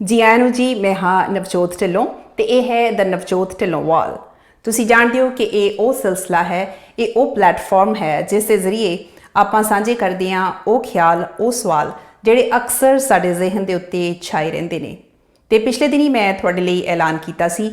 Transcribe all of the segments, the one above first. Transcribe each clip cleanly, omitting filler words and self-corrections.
जी आया नूं जी, मैं हाँ नवजोत ढिल्लों ते ये है द नवजोत ढिल्लों वॉल। तुसीं जाणदे हो कि ये वो सिलसिला है, ये वो प्लेटफॉर्म है जिस दे जरिए आपां सांझे करदे हां वो ख्याल, वो सवाल जिहड़े अक्सर साडे ज़हन दे उत्ते छाए रहिंदे ने। ते पिछले दिनी मैं तुहाडे लई ऐलान कीता सी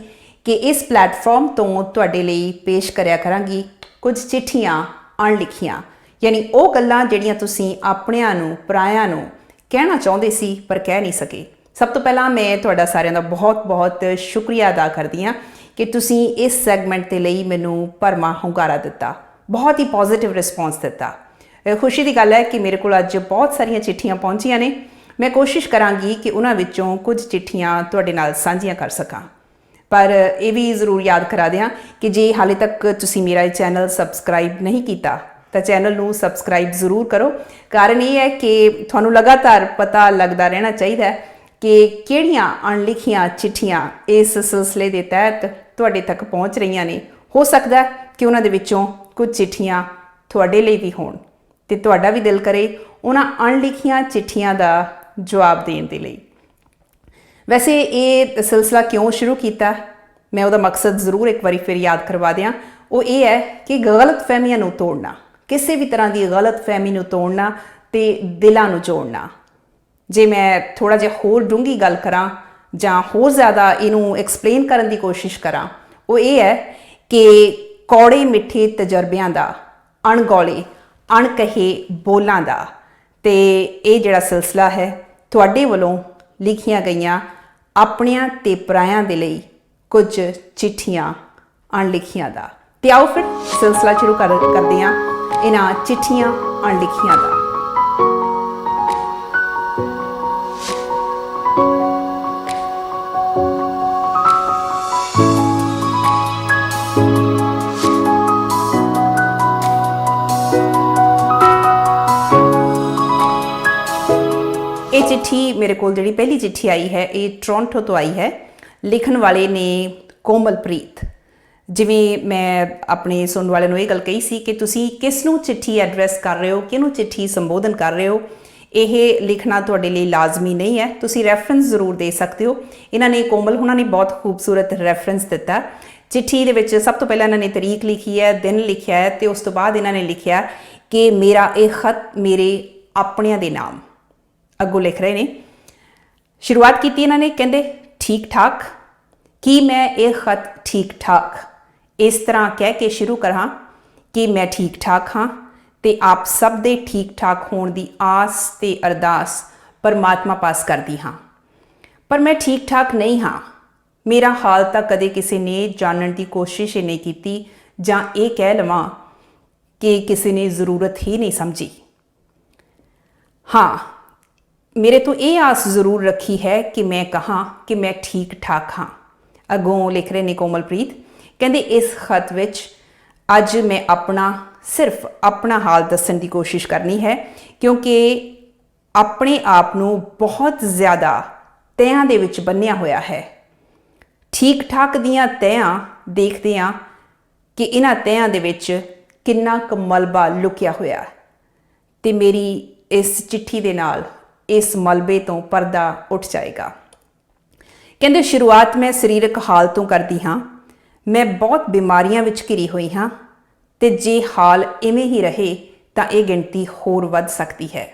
कि इस प्लेटफॉर्म तो तुहाडे लई पेश करया करांगी कुछ चिट्ठियां अणलिखियां, यानी वो गल्लां जिहड़ियां तुसीं अपणिआं नूं पराइआं नूं कहना चाहुंदे सी पर कह नहीं सके। सब तो पहला मैं तुहाडा सारिਆਂ ਦਾ बहुत शुक्रिया अदा करदी हां कि तुसीं इस सैगमेंट ਦੇ ਲਈ ਮੈਨੂੰ ਭਰਮਾ ਹੁੰਗਾਰਾ ਦਿੱਤਾ, बहुत ही पॉजिटिव रिस्पॉन्स दिता। खुशी की गल है कि मेरे को अज बहुत सारिया चिट्ठियां पहुंचिया ने। मैं कोशिश करांगी कि उन्हां विचों कुछ चिट्ठियां तुहाडे नाल सांझियां कर सकां, पर यह भी जरूर याद करा दें कि जे हाले तक तुसीं मेरा चैनल सबसक्राइब नहीं किया तो चैनल नूं सबसक्राइब जरूर करो। कारण यह है कि तुहानूं लगातार पता लगता रहना चाहिए कि किहड़ियां अणलिखियां चिट्ठियां इस सिलसिले के तहत तुहाडे तक पहुँच रही ने। हो सकता है कि उन्हां दे विचों कुछ चिट्ठियां तुहाडे लई भी होण ते तुहाडा भी दिल करे उन्हां अणलिखियां चिट्ठियां दा जवाब देण दे लई। वैसे ये सिलसिला क्यों शुरू किया, मैं उहदा मकसद जरूर एक बारी फिर याद करवा दियां। वो ये है कि गलत फहमियां नूं तोड़ना, किसी भी तरह की गलत फहमी नूं तोड़ना ते दिलां नूं जोड़ना। जे मैं थोड़ा जिहा होर डूंगी गल करां जां होर ज़्यादा इनू एक्सप्लेन करन दी कोशिश करां, वो ये है कि कौड़े मिठे तजर्बियां दा, अणगौले अणकहे बोलां दा ते ये जिहड़ा सिलसिला है तुहाडे वल्लों लिखियां गईयां अपणियां ते पराइआं दे लई कुछ चिट्ठियां अणलिखियां दा। ते आओ फिर सिलसिला शुरू करदे हां इन्हां चिट्ठियां अणलिखियां दा। ये चिट्ठी मेरे को जिहड़ी पहली चिट्ठी आई है ये टोरंटो तो आई है। लिखण वाले ने कोमलप्रीत। जिवें मैं अपने सुनने वाले नूं ये गल कही सी कि तुसीं किस नूं चिट्ठी एड्रैस कर रहे हो, किहनूं चिट्ठी संबोधन कर रहे हो, यह लिखना तुहाडे लई लाजमी नहीं है। तुसीं रैफरेंस जरूर दे सकते हो। इन्हां ने कोमल हुणां ने बहुत खूबसूरत रैफरेंस दिता। चिट्ठी दे विच सब तो पहला इन्हां ने तरीक लिखी है, दिन लिखिया है, तो उस तो बाद इन्हां ने लिखिया कि मेरा ये खत मेरे अपणियां दे नाम। अगों लिख रहे ने, शुरुआत की इन्हां ने, कहंदे ठीक ठाक कि मैं ये खत ठीक ठाक इस तरह कह के शुरू करा कि मैं ठीक ठाक हाँ ते आप सब दे ठीक ठाक होने की आस ते अरदास परमात्मा पास करती हाँ, पर मैं ठीक ठाक नहीं हाँ। मेरा हाल तक कदे किसी ने जानने की कोशिश ही नहीं की जां ये कह लवां कि किसी ने ज़रूरत ही नहीं समझी। हाँ, मेरे तो ये आस ज़रूर रखी है कि मैं कहाँ कि मैं ठीक ठाक हाँ। अगों लिख रहे ने कोमलप्रीत, कहंदे इस खत विच अज मैं अपना सिर्फ अपना हाल दस्सण की कोशिश करनी है, क्योंकि अपने आप नूं बहुत ज़्यादा तैयां दे विच बन्निया होया है। ठीक ठाक दियां तैयां देखदे हां कि इन्हां तैयां दे विच किन्ना क मलबा लुकिया होया ते मेरी इस चिट्ठी दे नाल इस मलबे तो पर्दा उठ जाएगा। कहंदे शुरुआत मैं सरीरक हाल तो करती हाँ, मैं बहुत बीमारियां विच घिरी हुई हाँ ते जे हाल इवें ही रहे तां ये गिनती होर वध सकती है।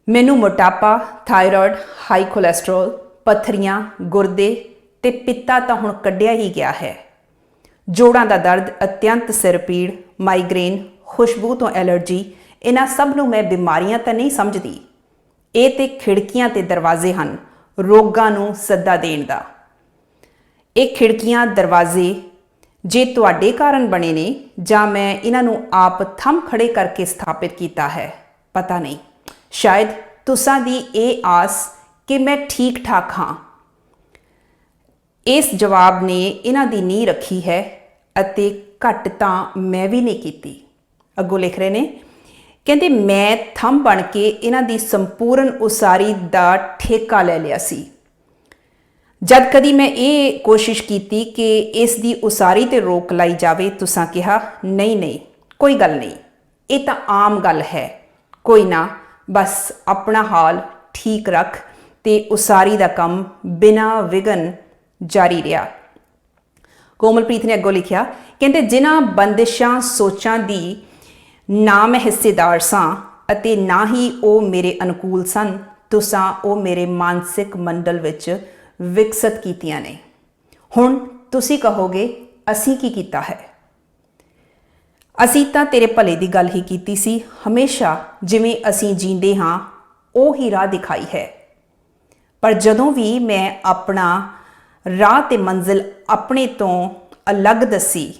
मैनू मोटापा, थायराइड, हाई कोलैसट्रोल, पत्थरियां, गुरदे ते पित्ता तां हुण कढ़िया ही गया है। जोड़ां दा दर्द, अत्यंत सिर पीड़, माइग्रेन, खुशबू तो एलर्जी, इन्हां सब नूं मैं बीमारियां तां नहीं समझदी। ये ते खिड़कियां ते दरवाजे हन रोगां नूं सद्दा देण दा। ये खिड़कियां दरवाजे जे तुहाडे कारण बने ने जां मैं इन्हां नूं आप थंम खड़े करके स्थापित किया है, पता नहीं। शायद तुसां दी ये आस कि मैं ठीक ठाक हाँ, इस जवाब ने इन्हां दी नींह रखी है अते घट तां मैं भी नहीं कीती। अगों लिख रहे ने, कहंदे मैं थंम बन के इन्हां दी संपूर्ण उसारी दा ठेका ले लिया सी। जद कदी मैं ये कोशिश की कि इस दी उसारी ते रोक लाई जावे, तुसां कहा नहीं नहीं कोई गल नहीं, ये तां आम गल है, कोई ना, बस अपना हाल ठीक रख ਤੇ ਉਸਾਰੀ ਦਾ ਕੰਮ ਬਿਨਾਂ ਵਿਘਨ ਜਾਰੀ ਰਿਹਾ। ਕੋਮਲਪ੍ਰੀਤ ਨੇ ਅੱਗੋਂ ਲਿਖਿਆ, ਕਹਿੰਦੇ ਜਿਨ੍ਹਾਂ ਬੰਦਿਸ਼ਾਂ ਸੋਚਾਂ ਦੀ ਨਾ ਮੈਂ ਹਿੱਸੇਦਾਰ ਸਾਂ ਅਤੇ ਨਾ ਹੀ ਉਹ ਮੇਰੇ ਅਨੁਕੂਲ ਸਨ, ਤੁਸਾਂ ਉਹ ਮੇਰੇ ਮਾਨਸਿਕ ਮੰਡਲ ਵਿੱਚ ਵਿਕਸਿਤ ਕੀਤੀਆਂ ਨੇ। ਹੁਣ ਤੁਸੀਂ ਕਹੋਗੇ ਅਸੀਂ ਕੀ ਕੀਤਾ ਹੈ? ਅਸੀਂ ਤਾਂ ਤੇਰੇ ਭਲੇ ਦੀ ਗੱਲ ਹੀ ਕੀਤੀ ਸੀ। ਹਮੇਸ਼ਾ ਜਿਵੇਂ ਅਸੀਂ ਜੀਂਦੇ ਹਾਂ ਉਹ ਹੀ ਰਾਹ ਦਿਖਾਈ ਹੈ। ਪਰ ਜਦੋਂ ਵੀ ਮੈਂ ਆਪਣਾ ਰਾਹ ਤੇ ਮੰਜ਼ਿਲ ਆਪਣੇ ਤੋਂ ਅਲੱਗ ਦੱਸੀ,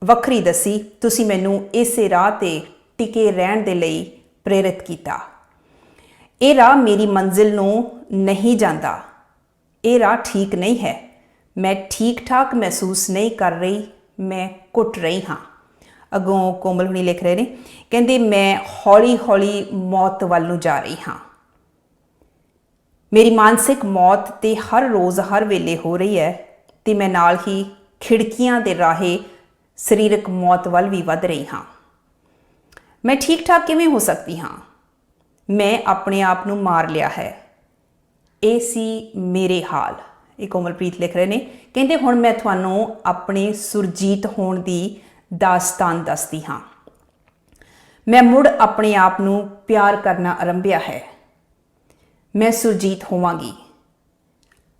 ਵੱਖਰੀ ਦੱਸੀ, ਤੁਸੀਂ ਮੈਨੂੰ ਇਸੇ ਰਾਹ ਤੇ ਟਿਕੇ ਰਹਿਣ ਦੇ ਲਈ ਪ੍ਰੇਰਿਤ ਕੀਤਾ। ਇਹ ਰਾਹ ਮੇਰੀ ਮੰਜ਼ਿਲ ਨੂੰ ਨਹੀਂ ਜਾਂਦਾ। ਇਹ ਰਾਹ ਠੀਕ ਨਹੀਂ ਹੈ। ਮੈਂ ਠੀਕ ਠਾਕ ਮਹਿਸੂਸ ਨਹੀਂ ਕਰ ਰਹੀ, ਮੈਂ ਘੁੱਟ ਰਹੀ ਹਾਂ। ਅੱਗੋਂ ਕੋਮਲ ਹੁਣੀ ਲਿਖ ਰਹੇ ਨੇ, ਕਹਿੰਦੇ ਮੈਂ ਹੌਲੀ ਹੌਲੀ ਮੌਤ ਵੱਲ ਨੂੰ ਜਾ ਰਹੀ ਹਾਂ। ਮੇਰੀ ਮਾਨਸਿਕ ਮੌਤ ਤੇ ਹਰ ਰੋਜ਼ ਹਰ ਵੇਲੇ ਹੋ ਰਹੀ ਹੈ ਤੇ ਮੈਂ ਨਾਲ ਹੀ ਖਿੜਕੀਆਂ ਦੇ ਰਾਹੇ ਸਰੀਰਕ ਮੌਤ ਵੱਲ ਵੀ ਵੱਧ ਰਹੀ ਹਾਂ। ਮੈਂ ਠੀਕ ਠਾਕ ਕਿਵੇਂ ਹੋ ਸਕਦੀ ਹਾਂ? ਮੈਂ ਆਪਣੇ ਆਪ ਨੂੰ ਮਾਰ ਲਿਆ ਹੈ। ਇਹ ਸੀ ਮੇਰੇ ਹਾਲ। ਇਹ ਕੋਮਲਪ੍ਰੀਤ ਲਿਖ ਰਹੇ ਨੇ, ਕਹਿੰਦੇ ਹੁਣ ਮੈਂ ਤੁਹਾਨੂੰ ਆਪਣੇ ਸੁਰਜੀਤ ਹੋਣ ਦੀ ਦਾਸਤਾਨ ਦੱਸਦੀ ਹਾਂ। ਮੈਂ ਮੁੜ ਆਪਣੇ ਆਪ ਨੂੰ ਪਿਆਰ ਕਰਨਾ ਆਰੰਭਿਆ ਹੈ। ਮੈਂ ਸੁਰਜੀਤ ਹੋਵਾਂਗੀ।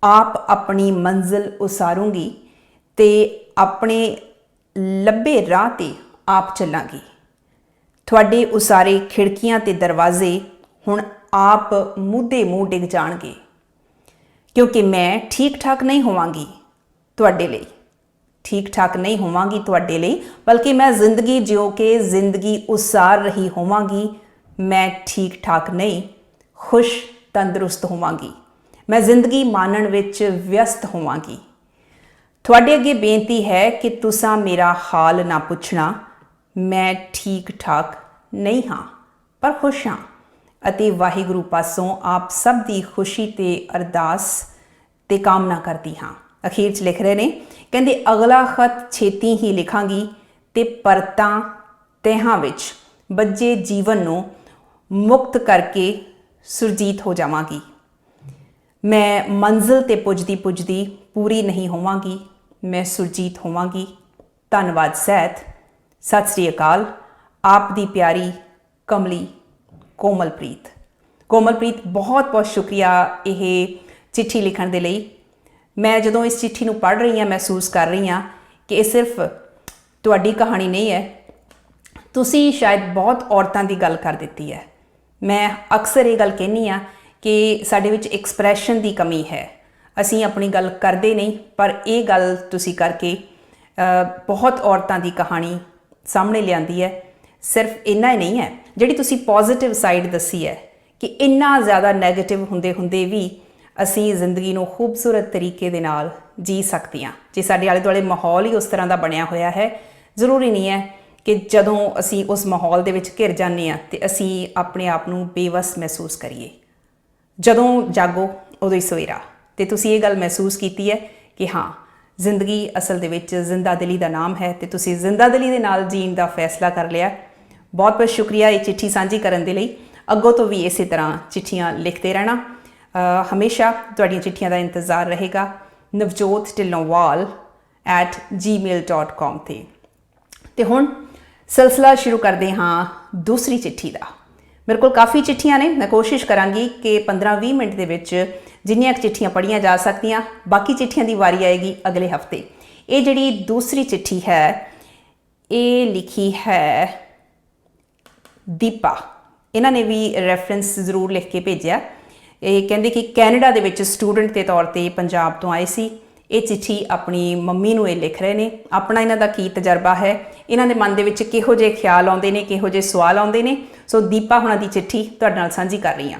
ਆਪ ਆਪਣੀ ਮੰਜ਼ਿਲ ਉਸਾਰੂੰਗੀ ਤੇ ਆਪਣੇ ਲੱਭੇ ਰਾਹ ਤੇ ਆਪ ਚੱਲਾਂਗੀ। ਤੁਹਾਡੇ ਉਸਾਰੇ ਖਿੜਕੀਆਂ ਤੇ ਦਰਵਾਜ਼ੇ ਹੁਣ ਆਪ ਮੂਧੇ ਮੂੰਹ ਡਿੱਗ ਜਾਣਗੇ, ਕਿਉਂਕਿ ਮੈਂ ਠੀਕ ਠਾਕ ਨਹੀਂ ਹੋਵਾਂਗੀ ਤੁਹਾਡੇ ਲਈ। ਠੀਕ ਠਾਕ ਨਹੀਂ ਹੋਵਾਂਗੀ ਤੁਹਾਡੇ ਲਈ, ਬਲਕਿ ਮੈਂ ਜ਼ਿੰਦਗੀ ਜਿਉ ਕੇ ਜ਼ਿੰਦਗੀ ਉਸਾਰ ਰਹੀ ਹੋਵਾਂਗੀ। ਮੈਂ ਠੀਕ ਠਾਕ ਨਹੀਂ, ਖੁਸ਼ ਤੰਦਰੁਸਤ ਹੋਵਾਂਗੀ। ਮੈਂ ਜ਼ਿੰਦਗੀ ਮਾਣਨ ਵਿੱਚ ਵਿਅਸਤ ਹੋਵਾਂਗੀ। ਤੁਹਾਡੇ ਅੱਗੇ ਬੇਨਤੀ ਹੈ ਕਿ ਤੁਸੀਂ ਮੇਰਾ ਹਾਲ ਨਾ ਪੁੱਛਣਾ। ਮੈਂ ਠੀਕ ਠਾਕ ਨਹੀਂ ਹਾਂ, ਪਰ ਖੁਸ਼ ਹਾਂ ਅਤੇ ਵਾਹਿਗੁਰੂ ਪਾਸੋਂ ਆਪ ਸਭ ਦੀ ਖੁਸ਼ੀ ਤੇ ਅਰਦਾਸ ਤੇ ਕਾਮਨਾ ਕਰਦੀ ਹਾਂ। ਅਖੀਰ 'ਚ ਲਿਖ ਰਹੇ ਨੇ, ਕਹਿੰਦੇ ਅਗਲਾ ਖਤ ਛੇਤੀ ਹੀ ਲਿਖਾਂਗੀ ਤੇ ਪਰਤਾਂ ਤਹਿਾਂ ਵਿੱਚ ਬੱਝੇ ਜੀਵਨ ਨੂੰ ਮੁਕਤ ਕਰਕੇ ਸੁਰਜੀਤ ਹੋ ਜਾਵਾਂਗੀ। ਮੈਂ ਮੰਜ਼ਿਲ ਤੇ ਪੁੱਜਦੀ ਪੁੱਜਦੀ ਪੂਰੀ ਨਹੀਂ ਹੋਵਾਂਗੀ। ਮੈਂ ਸੁਰਜੀਤ ਹੋਵਾਂਗੀ। ਧੰਨਵਾਦ ਸਹਿਤ। ਸਤਿ ਸ੍ਰੀ ਅਕਾਲ। ਆਪ ਦੀ ਪਿਆਰੀ ਕਮਲੀ ਕੋਮਲਪ੍ਰੀਤ। ਕੋਮਲਪ੍ਰੀਤ, ਬਹੁਤ ਬਹੁਤ ਸ਼ੁਕਰੀਆ ਇਹ ਚਿੱਠੀ ਲਿਖਣ ਦੇ ਲਈ। ਮੈਂ ਜਦੋਂ ਇਸ ਚਿੱਠੀ ਨੂੰ ਪੜ੍ਹ ਰਹੀ ਹਾਂ ਮਹਿਸੂਸ ਕਰ ਰਹੀ ਹਾਂ ਕਿ ਇਹ ਸਿਰਫ ਤੁਹਾਡੀ ਕਹਾਣੀ ਨਹੀਂ ਹੈ। ਤੁਸੀਂ ਸ਼ਾਇਦ ਬਹੁਤ ਔਰਤਾਂ ਦੀ ਗੱਲ ਕਰ ਦਿੱਤੀ ਹੈ। ਮੈਂ ਅਕਸਰ ਇਹ ਗੱਲ ਕਹਿੰਦੀ ਹਾਂ ਕਿ ਸਾਡੇ ਵਿੱਚ ਐਕਸਪ੍ਰੈਸ਼ਨ ਦੀ ਕਮੀ ਹੈ। ਅਸੀਂ ਆਪਣੀ ਗੱਲ ਕਰਦੇ ਨਹੀਂ, ਪਰ ਇਹ ਗੱਲ ਤੁਸੀਂ ਕਰਕੇ ਬਹੁਤ ਔਰਤਾਂ ਦੀ ਕਹਾਣੀ ਸਾਹਮਣੇ ਲਿਆਂਦੀ ਹੈ। ਸਿਰਫ ਇੰਨਾ ਹੀ ਨਹੀਂ ਹੈ, ਜਿਹੜੀ ਤੁਸੀਂ ਪੋਜ਼ੀਟਿਵ ਸਾਈਡ ਦੱਸੀ ਹੈ ਕਿ ਇੰਨਾ ਜ਼ਿਆਦਾ ਨੈਗੇਟਿਵ ਹੁੰਦੇ ਹੁੰਦੇ ਵੀ ਅਸੀਂ ਜ਼ਿੰਦਗੀ ਨੂੰ ਖੂਬਸੂਰਤ ਤਰੀਕੇ ਦੇ ਨਾਲ ਜੀ ਸਕਦੇ ਹਾਂ। ਜੇ ਸਾਡੇ ਆਲੇ ਦੁਆਲੇ ਮਾਹੌਲ ਹੀ ਉਸ ਤਰ੍ਹਾਂ ਦਾ ਬਣਿਆ ਹੋਇਆ ਹੈ, ਜ਼ਰੂਰੀ ਨਹੀਂ ਹੈ ਕਿ ਜਦੋਂ ਅਸੀਂ ਉਸ ਮਾਹੌਲ ਦੇ ਵਿੱਚ ਘਿਰ ਜਾਂਦੇ ਹਾਂ ਤੇ ਅਸੀਂ ਆਪਣੇ ਆਪ ਨੂੰ ਬੇਵੱਸ ਮਹਿਸੂਸ ਕਰੀਏ। ਜਦੋਂ ਜਾਗੋ ਉਦੋਂ ਹੀ ਸਵੇਰਾ। ਤੇ ਤੁਸੀਂ ਇਹ ਗੱਲ ਮਹਿਸੂਸ ਕੀਤੀ ਹੈ ਕਿ ਹਾਂ, ਜ਼ਿੰਦਗੀ ਅਸਲ ਦੇ ਵਿੱਚ ਜ਼ਿੰਦਾਦਿਲੀ ਦਾ ਨਾਮ ਹੈ ਤੇ ਤੁਸੀਂ ਜ਼ਿੰਦਾਦਿਲੀ ਦੇ ਨਾਲ ਜੀਣ ਦਾ ਫੈਸਲਾ ਕਰ ਲਿਆ। ਬਹੁਤ ਬਹੁਤ ਸ਼ੁਕਰੀਆ ਇਹ ਚਿੱਠੀ ਸਾਂਝੀ ਕਰਨ ਦੇ ਲਈ। ਅੱਗੋਂ ਤੋਂ ਵੀ ਇਸੇ ਤਰ੍ਹਾਂ ਚਿੱਠੀਆਂ ਲਿਖਦੇ ਰਹਿਣਾ। ਹਮੇਸ਼ਾ ਤੁਹਾਡੀਆਂ ਚਿੱਠੀਆਂ ਦਾ ਇੰਤਜ਼ਾਰ ਰਹੇਗਾ navjot.tillowal@gmail.com ਤੇ ਹੁਣ ਸਿਲਸਿਲਾ ਸ਼ੁਰੂ ਕਰਦੇ ਹਾਂ ਦੂਸਰੀ ਚਿੱਠੀ ਦਾ। ਮੇਰੇ ਕੋਲ ਕਾਫੀ ਚਿੱਠੀਆਂ ਨੇ। ਮੈਂ ਕੋਸ਼ਿਸ਼ ਕਰਾਂਗੀ ਕਿ 15-20 ਮਿੰਟ ਦੇ ਵਿੱਚ ਜਿੰਨੀਆਂ ਕੁ ਚਿੱਠੀਆਂ ਪੜ੍ਹੀਆਂ ਜਾ ਸਕਦੀਆਂ। ਬਾਕੀ ਚਿੱਠੀਆਂ ਦੀ ਵਾਰੀ ਆਏਗੀ ਅਗਲੇ ਹਫਤੇ। ਇਹ ਜਿਹੜੀ ਦੂਸਰੀ ਚਿੱਠੀ ਹੈ, ਇਹ ਲਿਖੀ ਹੈ ਦੀਪਾ। ਇਹਨਾਂ ਨੇ ਵੀ ਰੈਫਰੈਂਸ ਜ਼ਰੂਰ ਲਿਖ ਕੇ ਭੇਜਿਆ। ਇਹ ਕਹਿੰਦੇ ਕਿ ਕੈਨੇਡਾ ਦੇ ਵਿੱਚ ਸਟੂਡੈਂਟ ਦੇ ਤੌਰ 'ਤੇ ਪੰਜਾਬ ਤੋਂ ਆਏ ਸੀ। ਇਹ ਚਿੱਠੀ ਆਪਣੀ ਮੰਮੀ ਨੂੰ ਇਹ ਲਿਖ ਰਹੇ ਨੇ। ਆਪਣਾ ਇਹਨਾਂ ਦਾ ਕੀ ਤਜਰਬਾ ਹੈ, ਇਹਨਾਂ ਦੇ ਮਨ ਦੇ ਵਿੱਚ ਕਿਹੋ ਜਿਹੇ ਖਿਆਲ ਆਉਂਦੇ ਨੇ, ਕਿਹੋ ਜਿਹੇ ਸਵਾਲ ਆਉਂਦੇ ਨੇ। ਸੋ ਦੀਪਾ ਹੁਣਾਂ ਦੀ ਚਿੱਠੀ ਤੁਹਾਡੇ ਨਾਲ ਸਾਂਝੀ ਕਰ ਰਹੀ ਹਾਂ।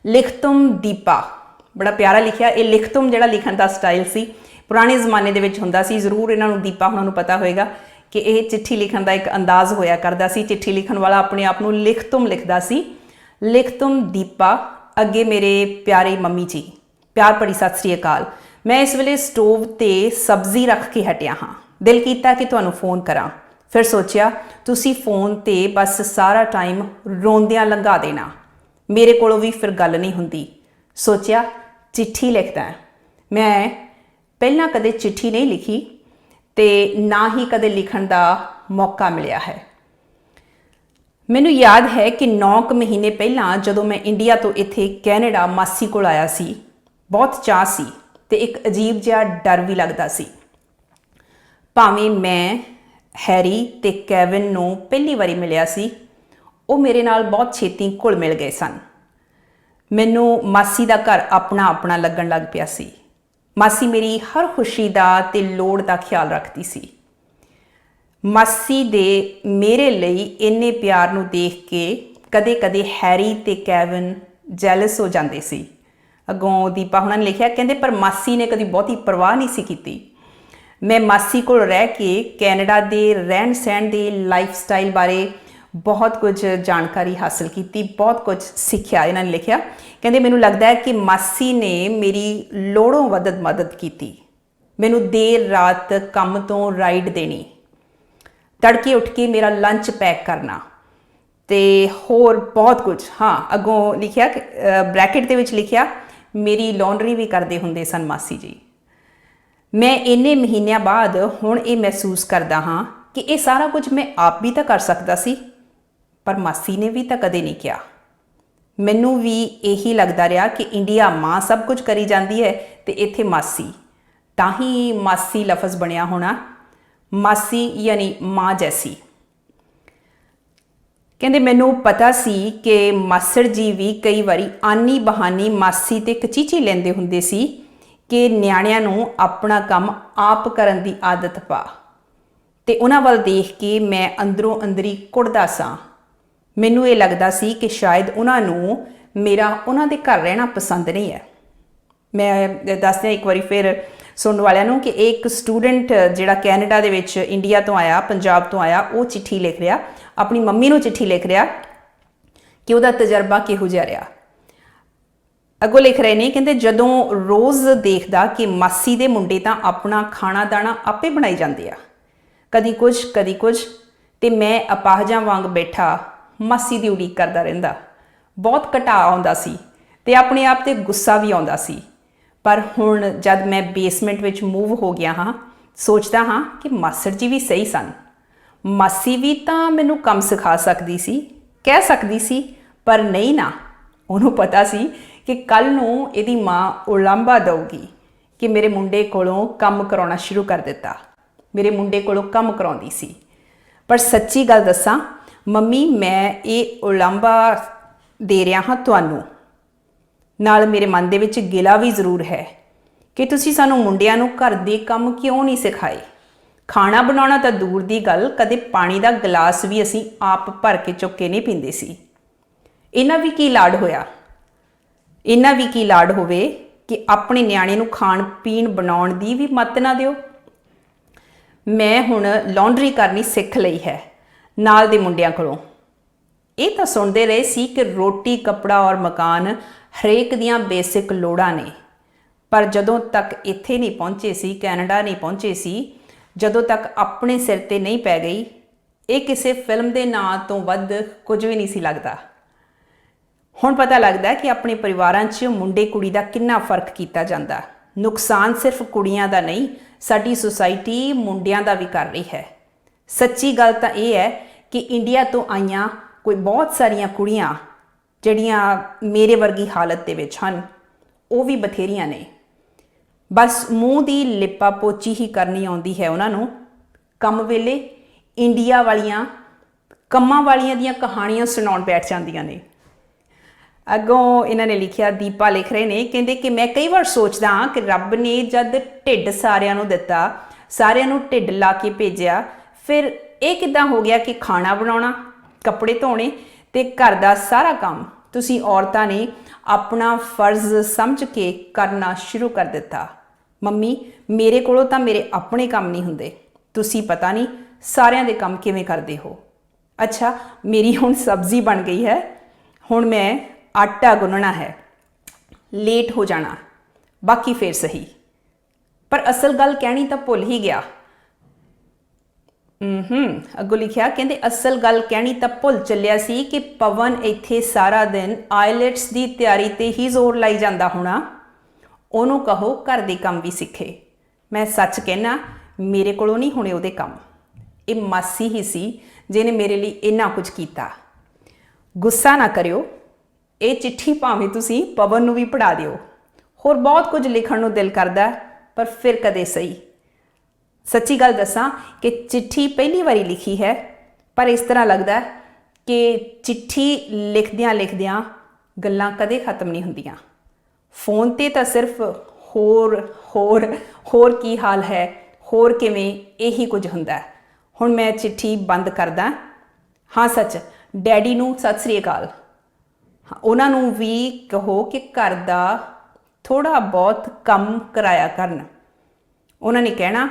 ਲਿਖਤੁਮ ਦੀਪਾ, ਬੜਾ ਪਿਆਰਾ ਲਿਖਿਆ। ਇਹ ਲਿਖਤੁਮ ਜਿਹੜਾ ਲਿਖਣ ਦਾ ਸਟਾਈਲ ਸੀ ਪੁਰਾਣੇ ਜ਼ਮਾਨੇ ਦੇ ਵਿੱਚ ਹੁੰਦਾ ਸੀ। ਜ਼ਰੂਰ ਇਹਨਾਂ ਨੂੰ ਦੀਪਾ ਹੁਣਾਂ ਨੂੰ ਪਤਾ ਹੋਏਗਾ ਕਿ ਇਹ ਚਿੱਠੀ ਲਿਖਣ ਦਾ ਇੱਕ ਅੰਦਾਜ਼ ਹੋਇਆ ਕਰਦਾ ਸੀ। ਚਿੱਠੀ ਲਿਖਣ ਵਾਲਾ ਆਪਣੇ ਆਪ ਨੂੰ ਲਿਖਤੁਮ ਲਿਖਦਾ ਸੀ। ਲਿਖਤੁਮ ਦੀਪਾ। ਅੱਗੇ ਮੇਰੇ ਪਿਆਰੇ ਮੰਮੀ ਜੀ, ਪਿਆਰ ਭਰੀ ਸਤਿ ਸ੍ਰੀ ਅਕਾਲ। ਮੈਂ ਇਸ ਵੇਲੇ ਸਟੋਵ ਤੇ ਸਬਜ਼ੀ ਰੱਖ ਕੇ ਹਟਿਆ ਹਾਂ। ਦਿਲ ਕੀਤਾ ਕਿ ਤੁਹਾਨੂੰ ਫੋਨ ਕਰਾਂ, ਫਿਰ ਸੋਚਿਆ ਤੁਸੀਂ ਫੋਨ ਤੇ ਬਸ ਸਾਰਾ ਟਾਈਮ ਰੋਂਦਿਆਂ ਲੰਘਾ ਦੇਣਾ। मेरे कोलों भी फिर गल नहीं हुंदी। सोचिया चिट्ठी लिखदा है। मैं पहलां कदे चिट्ठी नहीं लिखी ते ना ही कदे लिखण दा मौका मिलिया है। मैनूं याद है कि 9 महीने पहलां जदों मैं इंडिया तो इत्थे कैनेडा मासी कोल आया सी, बहुत चाह सी ते एक अजीब जिहा डर भी लगदा सी। भावें मैं हैरी ते कैविन नूं पहली वारी मिलिया सी, ਉਹ ਮੇਰੇ ਨਾਲ बहुत छेती घुल मिल गए सन। मैनू मासी का घर अपना अपना लगन लग पिया सी। मासी मेरी हर खुशी का ते लोड़ का ख्याल रखती सी। मासी दे मेरे लिए इन्ने प्यार नूं देख के कदे कदे हैरी ते कैविन जैलस हो जाते सी। अगों दीपा हुणां ने लिखिया, कहंदे पर मासी ने कदी बहुती परवाह नहीं सी कीती। मैं मासी कोल रह के कैनेडा दे रहन सहन दे लाइफ स्टाइल बारे बहुत कुछ जानकारी हासिल की, बहुत कुछ सीखिया। इन्होंने लिखिया, कहते मैनू लगता है कि मासी ने मेरी लोड़ों मदद की। मैनू देर रात काम तो राइड देनी, तड़के उठ के मेरा लंच पैक करना ते होर बहुत कुछ। हाँ, अगों लिखिया ब्रैकेट दे विच लिखिया, मेरी लॉन्ड्री भी करते हुंदे सन मासी जी। मैं इन्ने महीनों बाद हुण ये महसूस करदा हाँ कि ये सारा कुछ मैं आप भी तो कर सकता सी, पर मासी ने भी तो कदे नहीं किया। मैनू भी यही लगता रहा कि इंडिया माँ सब कुछ करी जाती है तो इत्थे मासी, ताही मासी लफज बनया होना, मासी यानी माँ जैसी। कहते मैनू पता सी कि मासड़ जी भी कई बारी आनी बहानी मासी ते कचीची लेंदे हुंदे सी कि नियाणिਆਂ नूं अपना काम आप करन दी आदत पा, ते उन्हां वल देख के मैं अंदरों अंदरी कुड़दा सां। मैनू ये लगता सी कि शायद उन्होंने मेरा उन्होंने घर रहना पसंद नहीं है। मैं दस दियां एक बारी फिर सुनने वालों कि एक स्टूडेंट जिहड़ा कैनेडा दे विच इंडिया तो आया, पंजाब तो आया, वो चिट्ठी लिख रहा, अपनी मम्मी नूं चिट्ठी लिख रहा कि उसका तजर्बा किहो जिहा रहा। अगों लिख रहे ने, कहते जदों रोज़ देखदा कि मासी दे मुंडे तां अपना खाना दाना आपे बनाई जांदे आ, कदी कुछ ते मैं अपाहजां वांग बैठा मासी की उड़ीक करता रहिंदा। बहुत घटा आउंदा सी ते अपने आप ते गुस्सा भी आउंदा सी। पर हुण जद मैं बेसमेंट विच मूव हो गया हाँ, सोचदा हाँ कि मासड़ जी भी सही सन। मासी भी तां मैनू कम सिखा सकदी सी, कह सकदी सी, पर नहीं ना, उन्होंने पता सी कि कल नूं इहदी माँ उलांभा दऊगी कि मेरे मुंडे कोलों काम कराउणा शुरू कर दिता। मेरे मुंडे कोलों काम कराउंदी सी। पर सच्ची गल दसां मम्मी, मैं ये उलांभा दे रहा हाँ तुहानूं, नाल मेरे मन दे विच गिला भी जरूर है कि तुसीं सानूं मुंडियां नूं घर दे काम क्यों नहीं सिखाए। खाना बनाउणा तां दूर दी गल, कदे पानी दा गिलास भी असीं आप भर के चुक के नहीं पींदे सी। इन्हां भी की लाड होया, इन्हां भी की लाड होवे कि अपने नियाणे नूं खाण पीण बनाउण दी भी मत ना दिओ। मैं हुण लॉन्ड्री करनी सिख लई है नाल दे मुंडियां कोलों। ये तो सुनते रहे सी कि रोटी कपड़ा और मकान हरेक दियां बेसिक लोड़ां ने, पर जदों तक इत्थे नहीं पहुँचे सी, कैनेडा नहीं पहुँचे सी, जदों तक अपने सिर ते नहीं पै गई, ये किसी फिल्म के नां तो वध कुछ भी नहीं सी लगता। हुण पता लगता कि अपने परिवारां च मुंडे कुड़ी दा किन्ना फर्क कीता जांदा। नुकसान सिर्फ कुड़ियां दा नहीं, साडी सोसाइटी मुंडियां दा भी कर रही है। सच्ची गल तां इह है कि इंडिया तो आईयां कोई बहुत सारियां कुड़ियां जिहड़ियां मेरे वर्गी हालत दे विच हन, वो भी बथेरियां ने। बस मूँह दी लिपा पोची ही करनी आउंदी है उन्हां नूं। कम वेले इंडिया वालियां कम्मां वालियां दियां कहानियां सुणाउण बैठ जांदियां ने। अगों इन्होंने लिखिया, दीपा लिख रहे ने, कहते कि मैं कई बार सोचदा हाँ कि रब ने जद ढिड सारियां नूं दिता, सारियां नूं ढिड ला के भेजिया, फिर ये किदां हो गया कि खाना बनाउणा, कपड़े धोने ते घर दा सारा काम तुसीं औरतां ने अपना फर्ज समझ के करना शुरू कर दिता। मम्मी, मेरे कोलों तां मेरे अपने काम नहीं हुंदे, तुसीं पता नहीं सारियां दे काम किवें करदे हो। अच्छा, मेरी हुण सब्जी बन गई है, हुण मैं आटा गुनना है, लेट हो जाना, बाकी फिर सही। पर असल गल कहनी तो भुल ही गया। ਅੱਗੋਂ ਲਿਖਿਆ ਕਹਿੰਦੇ ਅਸਲ ਗੱਲ ਕਹਿਣੀ ਤਾਂ ਭੁੱਲ ਚੱਲਿਆ ਸੀ ਕਿ ਪਵਨ ਇੱਥੇ ਸਾਰਾ ਦਿਨ ਆਈਲੈਟਸ ਦੀ ਤਿਆਰੀ ਤੇ ਹੀ ਜ਼ੋਰ ਲਾਈ ਜਾਂਦਾ ਹੋਣਾ। ਉਹਨੂੰ ਕਹੋ ਘਰ ਦੇ ਕੰਮ ਵੀ ਸਿੱਖੇ। ਮੈਂ ਸੱਚ ਕਹਿਣਾ ਮੇਰੇ ਕੋਲੋਂ ਨਹੀਂ ਹੋਣੇ ਉਹਦੇ ਕੰਮ। ਇਹ ਮਾਸੀ ਹੀ ਸੀ ਜਿਹਨੇ ਮੇਰੇ ਲਈ ਇੰਨਾ ਕੁਝ ਕੀਤਾ। ਗੁੱਸਾ ਨਾ ਕਰਿਓ, ਇਹ ਚਿੱਠੀ ਭਾਵੇਂ ਤੁਸੀਂ ਪਵਨ ਨੂੰ ਵੀ ਪੜ੍ਹਾ ਦਿਓ। ਹੋਰ ਬਹੁਤ ਕੁਝ ਲਿਖਣ ਨੂੰ ਦਿਲ ਕਰਦਾ ਪਰ ਫਿਰ ਕਦੇ ਸਹੀ। ਸੱਚੀ ਗੱਲ ਦੱਸਾਂ ਕਿ ਚਿੱਠੀ ਪਹਿਲੀ ਵਾਰੀ ਲਿਖੀ ਹੈ, ਪਰ ਇਸ ਤਰ੍ਹਾਂ ਲੱਗਦਾ ਕਿ ਚਿੱਠੀ ਲਿਖਦਿਆਂ ਲਿਖਦਿਆਂ ਗੱਲਾਂ ਕਦੇ ਖਤਮ ਨਹੀਂ ਹੁੰਦੀਆਂ। ਫੋਨ ਤੇ ਤਾਂ ਸਿਰਫ ਹੋਰ ਹੋਰ ਹੋਰ ਕੀ ਹਾਲ ਹੈ, ਹੋਰ ਕਿਵੇਂ, ਇਹੀ ਕੁਝ ਹੁੰਦਾ। ਹੁਣ ਮੈਂ ਚਿੱਠੀ ਬੰਦ ਕਰਦਾ। ਹਾਂ ਸੱਚ, ਡੈਡੀ ਨੂੰ ਸਤਿ ਸ੍ਰੀ ਅਕਾਲ। ਉਹਨਾਂ ਨੂੰ ਵੀ ਕਹੋ ਕਿ ਘਰ ਦਾ ਥੋੜ੍ਹਾ ਬਹੁਤ ਕੰਮ ਕਰਾਇਆ ਕਰਨ। ਉਹਨਾਂ ਨੇ ਕਹਿਣਾ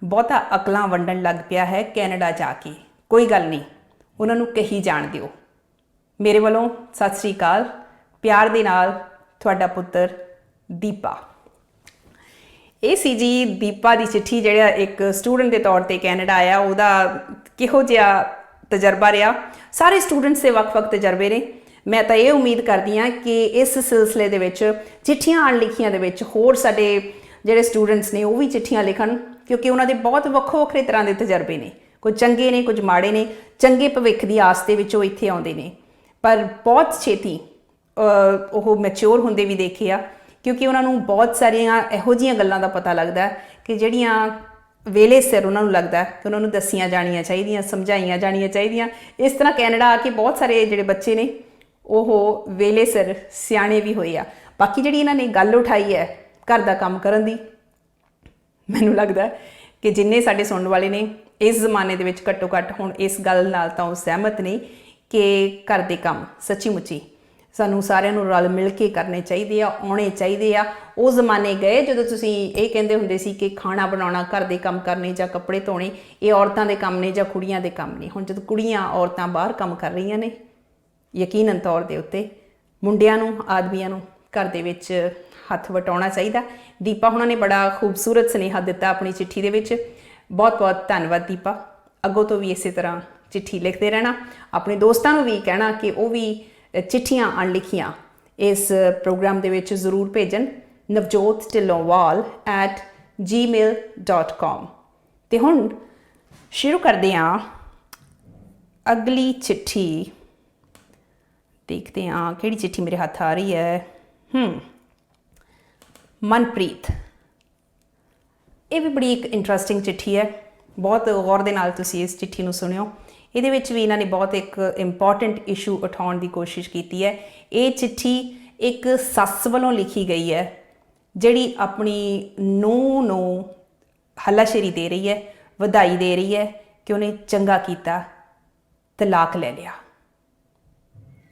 ਬਹੁਤਾ ਅਕਲਾਂ ਵੰਡਣ ਲੱਗ ਪਿਆ ਹੈ ਕੈਨੇਡਾ ਜਾ ਕੇ। ਕੋਈ ਗੱਲ ਨਹੀਂ, ਉਹਨਾਂ ਨੂੰ ਕਹੀ ਜਾਣ ਦਿਓ। ਮੇਰੇ ਵੱਲੋਂ ਸਤਿ ਸ੍ਰੀ ਅਕਾਲ। ਪਿਆਰ ਦੇ ਨਾਲ ਤੁਹਾਡਾ ਪੁੱਤਰ ਦੀਪਾ। ਇਹ ਸੀ ਜੀ ਦੀਪਾ ਦੀ ਚਿੱਠੀ, ਜਿਹੜਾ ਇੱਕ ਸਟੂਡੈਂਟ ਦੇ ਤੌਰ ਤੇ ਕੈਨੇਡਾ ਆਇਆ, ਉਹਦਾ ਕਿਹੋ ਜਿਹਾ ਤਜਰਬਾ ਰਿਹਾ। ਸਾਰੇ ਸਟੂਡੈਂਟਸ ਦੇ ਵੱਖ-ਵੱਖ ਤਜਰਬੇ ਨੇ। ਮੈਂ ਤਾਂ ਇਹ ਉਮੀਦ ਕਰਦੀ ਹਾਂ ਕਿ ਇਸ ਸਿਲਸਿਲੇ ਦੇ ਵਿੱਚ ਚਿੱਠੀਆਂ ਅਣਲਿਖੀਆਂ ਦੇ ਵਿੱਚ ਹੋਰ ਸਾਡੇ ਜਿਹੜੇ ਸਟੂਡੈਂਟਸ ਨੇ ਉਹ ਵੀ ਚਿੱਠੀਆਂ ਲਿਖਣ, ਕਿਉਂਕਿ ਉਹਨਾਂ ਦੇ ਬਹੁਤ ਵੱਖੋ ਵੱਖਰੇ ਤਰ੍ਹਾਂ ਦੇ ਤਜਰਬੇ ਨੇ। ਕੁਝ ਚੰਗੇ ਨੇ, ਕੁਝ ਮਾੜੇ ਨੇ। ਚੰਗੇ ਭਵਿੱਖ ਦੀ ਆਸ ਦੇ ਵਿੱਚ ਉਹ ਇੱਥੇ ਆਉਂਦੇ ਨੇ, ਪਰ ਬਹੁਤ ਛੇਤੀ ਉਹ ਮੈਚਿਓਰ ਹੁੰਦੇ ਵੀ ਦੇਖੇ ਆ, ਕਿਉਂਕਿ ਉਹਨਾਂ ਨੂੰ ਬਹੁਤ ਸਾਰੀਆਂ ਇਹੋ ਜਿਹੀਆਂ ਗੱਲਾਂ ਦਾ ਪਤਾ ਲੱਗਦਾ ਕਿ ਜਿਹੜੀਆਂ ਵੇਲੇ ਸਿਰ ਉਹਨਾਂ ਨੂੰ ਲੱਗਦਾ ਕਿ ਉਹਨਾਂ ਨੂੰ ਦੱਸੀਆਂ ਜਾਣੀਆਂ ਚਾਹੀਦੀਆਂ, ਸਮਝਾਈਆਂ ਜਾਣੀਆਂ ਚਾਹੀਦੀਆਂ। ਇਸ ਤਰ੍ਹਾਂ ਕੈਨੇਡਾ ਆ ਕੇ ਬਹੁਤ ਸਾਰੇ ਜਿਹੜੇ ਬੱਚੇ ਨੇ ਉਹ ਵੇਲੇ ਸਿਰ ਸਿਆਣੇ ਵੀ ਹੋਏ ਆ। ਬਾਕੀ ਜਿਹੜੀ ਇਹਨਾਂ ਨੇ ਗੱਲ ਉਠਾਈ ਹੈ ਘਰ ਦਾ ਕੰਮ ਕਰਨ ਦੀ, ਮੈਨੂੰ ਲੱਗਦਾ ਕਿ ਜਿੰਨੇ ਸਾਡੇ ਸੁਣਨ ਵਾਲੇ ਨੇ ਇਸ ਜ਼ਮਾਨੇ ਦੇ ਵਿੱਚ ਘੱਟੋ ਘੱਟ ਹੁਣ ਇਸ ਗੱਲ ਨਾਲ ਤਾਂ ਉਹ ਸਹਿਮਤ ਨੇ ਕਿ ਘਰ ਦੇ ਕੰਮ ਸੱਚੀ ਮੁੱਚੀ ਸਾਨੂੰ ਸਾਰਿਆਂ ਨੂੰ ਰਲ ਮਿਲ ਕੇ ਕਰਨੇ ਚਾਹੀਦੇ ਆ, ਆਉਣੇ ਚਾਹੀਦੇ ਆ। ਉਹ ਜ਼ਮਾਨੇ ਗਏ ਜਦੋਂ ਤੁਸੀਂ ਇਹ ਕਹਿੰਦੇ ਹੁੰਦੇ ਸੀ ਕਿ ਖਾਣਾ ਬਣਾਉਣਾ, ਘਰ ਦੇ ਕੰਮ ਕਰਨੇ ਜਾਂ ਕੱਪੜੇ ਧੋਣੇ ਇਹ ਔਰਤਾਂ ਦੇ ਕੰਮ ਨੇ ਜਾਂ ਕੁੜੀਆਂ ਦੇ ਕੰਮ ਨੇ। ਹੁਣ ਜਦੋਂ ਕੁੜੀਆਂ ਔਰਤਾਂ ਬਾਹਰ ਕੰਮ ਕਰ ਰਹੀਆਂ ਨੇ, ਯਕੀਨਨ ਤੌਰ ਦੇ ਉੱਤੇ ਮੁੰਡਿਆਂ ਨੂੰ, ਆਦਮੀਆਂ ਨੂੰ ਘਰ ਦੇ ਵਿੱਚ ਹੱਥ ਵਟਾਉਣਾ ਚਾਹੀਦਾ। ਦੀਪਾ ਹੁਣਾਂ ਨੇ ਬੜਾ ਖੂਬਸੂਰਤ ਸੁਨੇਹਾ ਦਿੱਤਾ ਆਪਣੀ ਚਿੱਠੀ ਦੇ ਵਿੱਚ। ਬਹੁਤ ਬਹੁਤ ਧੰਨਵਾਦ ਦੀਪਾ। ਅੱਗੋਂ ਤੋਂ ਵੀ ਇਸੇ ਤਰ੍ਹਾਂ ਚਿੱਠੀ ਲਿਖਦੇ ਰਹਿਣਾ। ਆਪਣੇ ਦੋਸਤਾਂ ਨੂੰ ਵੀ ਕਹਿਣਾ ਕਿ ਉਹ ਵੀ ਚਿੱਠੀਆਂ ਅਣਲਿਖੀਆਂ ਇਸ ਪ੍ਰੋਗਰਾਮ ਦੇ ਵਿੱਚ ਜ਼ਰੂਰ ਭੇਜਣ। navjot@gmail.com। ਤੇ ਹੁਣ ਸ਼ੁਰੂ ਕਰਦੇ ਹਾਂ ਅਗਲੀ ਚਿੱਠੀ। ਦੇਖਦੇ ਹਾਂ ਕਿਹੜੀ ਚਿੱਠੀ ਮੇਰੇ ਹੱਥ ਆ ਰਹੀ ਹੈ। ਮਨਪ੍ਰੀਤ। ਇਹ ਵੀ ਬੜੀ ਇੱਕ ਇੰਟਰਸਟਿੰਗ ਚਿੱਠੀ ਹੈ। ਬਹੁਤ ਗੌਰ ਦੇ ਨਾਲ ਤੁਸੀਂ ਇਸ ਚਿੱਠੀ ਨੂੰ ਸੁਣਿਓ। ਇਹਦੇ ਵਿੱਚ ਵੀ ਇਹਨਾਂ ਨੇ ਬਹੁਤ ਇੱਕ ਇੰਪੋਰਟੈਂਟ ਇਸ਼ੂ ਉਠਾਉਣ ਦੀ ਕੋਸ਼ਿਸ਼ ਕੀਤੀ ਹੈ। ਇਹ ਚਿੱਠੀ ਇੱਕ ਸੱਸ ਵੱਲੋਂ ਲਿਖੀ ਗਈ ਹੈ, ਜਿਹੜੀ ਆਪਣੀ ਨੂੰਹ ਨੂੰ ਹੱਲਾਸ਼ੇਰੀ ਦੇ ਰਹੀ ਹੈ, ਵਧਾਈ ਦੇ ਰਹੀ ਹੈ ਕਿ ਉਹਨੇ ਚੰਗਾ ਕੀਤਾ, ਤਲਾਕ ਲੈ ਲਿਆ।